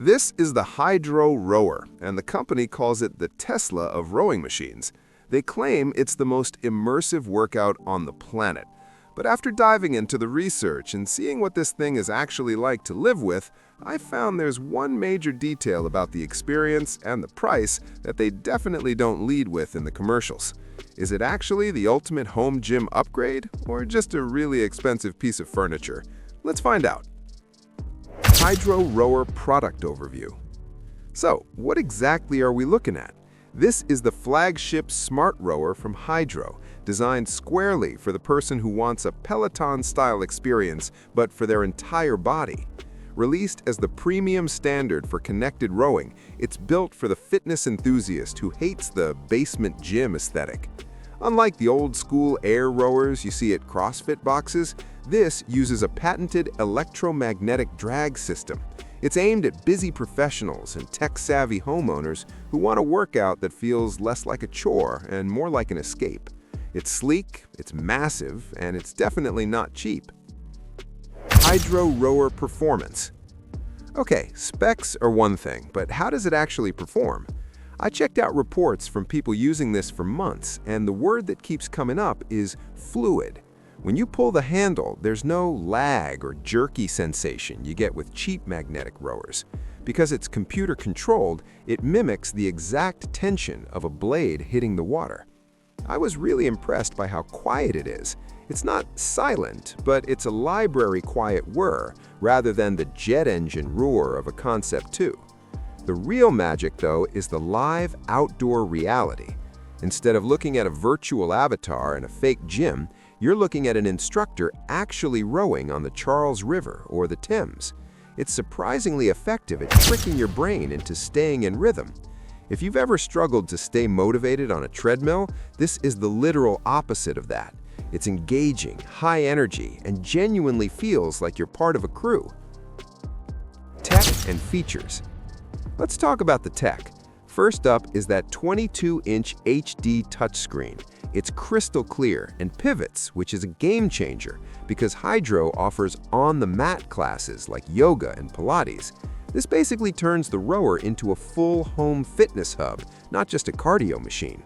This is the Hydrow Rower, and the company calls it the Tesla of rowing machines. They claim it's the most immersive workout on the planet. But after diving into the research and seeing what this thing is actually like to live with, I found there's one major detail about the experience and the price that they definitely don't lead with in the commercials. Is it actually the ultimate home gym upgrade, or just a really expensive piece of furniture? Let's find out. Hydrow Rower product overview. So, what exactly are we looking at? This is the flagship smart rower from Hydrow, designed squarely for the person who wants a Peloton-style experience, but for their entire body. Released as the premium standard for connected rowing, it's built for the fitness enthusiast who hates the basement gym aesthetic. Unlike the old-school air rowers you see at CrossFit boxes, this uses a patented electromagnetic drag system. It's aimed at busy professionals and tech-savvy homeowners who want a workout that feels less like a chore and more like an escape. It's sleek, it's massive, and it's definitely not cheap. Hydrow Rower performance. Okay, specs are one thing, but how does it actually perform? I checked out reports from people using this for months, and the word that keeps coming up is fluid. When you pull the handle, there's no lag or jerky sensation you get with cheap magnetic rowers. Because it's computer-controlled, it mimics the exact tension of a blade hitting the water. I was really impressed by how quiet it is. It's not silent, but it's a library quiet whir rather than the jet engine roar of a Concept2. The real magic, though, is the live outdoor reality. Instead of looking at a virtual avatar in a fake gym, you're looking at an instructor actually rowing on the Charles River or the Thames. It's surprisingly effective at tricking your brain into staying in rhythm. If you've ever struggled to stay motivated on a treadmill, this is the literal opposite of that. It's engaging, high energy, and genuinely feels like you're part of a crew. Tech and features. Let's talk about the tech. First up is that 22-inch HD touchscreen. It's crystal clear and pivots, which is a game changer because Hydrow offers on-the-mat classes like yoga and Pilates. This basically turns the rower into a full home fitness hub, not just a cardio machine.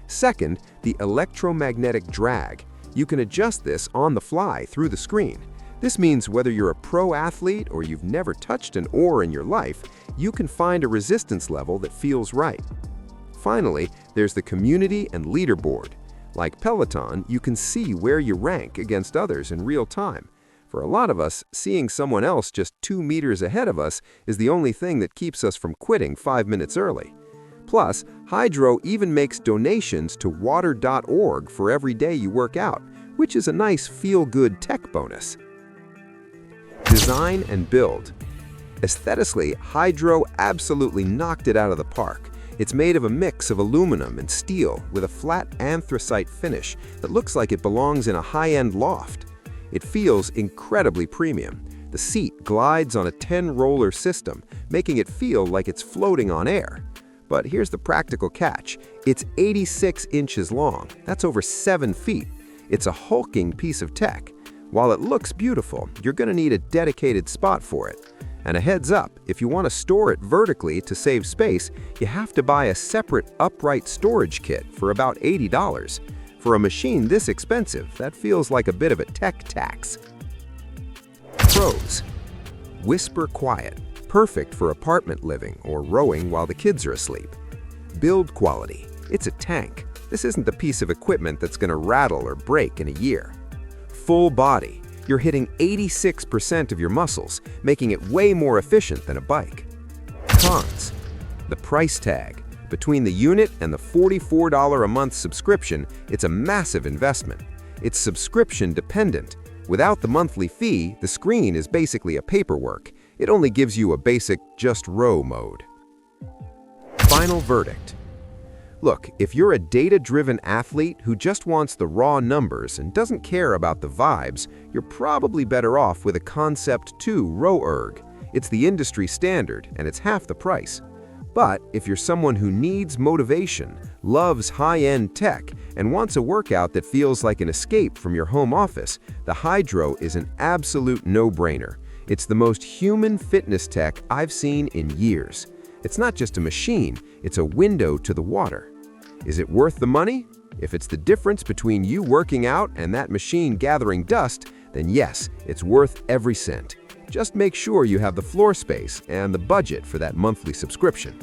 Second, the electromagnetic drag. You can adjust this on the fly through the screen. This means whether you're a pro athlete or you've never touched an oar in your life, you can find a resistance level that feels right. Finally, there's the community and leaderboard. Like Peloton, you can see where you rank against others in real time. For a lot of us, seeing someone else just 2 meters ahead of us is the only thing that keeps us from quitting 5 minutes early. Plus, Hydrow even makes donations to water.org for every day you work out, which is a nice feel-good tech bonus. Design and build. Aesthetically, Hydrow absolutely knocked it out of the park. It's made of a mix of aluminum and steel with a flat anthracite finish that looks like it belongs in a high-end loft. It feels incredibly premium. The seat glides on a 10-roller system, making it feel like it's floating on air. But here's the practical catch. It's 86 inches long. That's over 7 feet. It's a hulking piece of tech. While it looks beautiful, you're going to need a dedicated spot for it. And a heads up, if you want to store it vertically to save space, you have to buy a separate upright storage kit for about $80. For a machine this expensive, that feels like a bit of a tech tax. Pros. Whisper quiet. Perfect for apartment living or rowing while the kids are asleep. Build quality. It's a tank. This isn't the piece of equipment that's going to rattle or break in a year. Full body. You're hitting 86% of your muscles, making it way more efficient than a bike. Cons. The price tag. Between the unit and the $44 a month subscription, it's a massive investment. It's subscription dependent. Without the monthly fee, the screen is basically a paperwork. It only gives you a basic just row mode. Final verdict. Look, if you're a data-driven athlete who just wants the raw numbers and doesn't care about the vibes, you're probably better off with a Concept2 RowErg. It's the industry standard, and it's half the price. But if you're someone who needs motivation, loves high-end tech, and wants a workout that feels like an escape from your home office, the Hydrow is an absolute no-brainer. It's the most human fitness tech I've seen in years. It's not just a machine, it's a window to the water. Is it worth the money? If it's the difference between you working out and that machine gathering dust, then yes, it's worth every cent. Just make sure you have the floor space and the budget for that monthly subscription.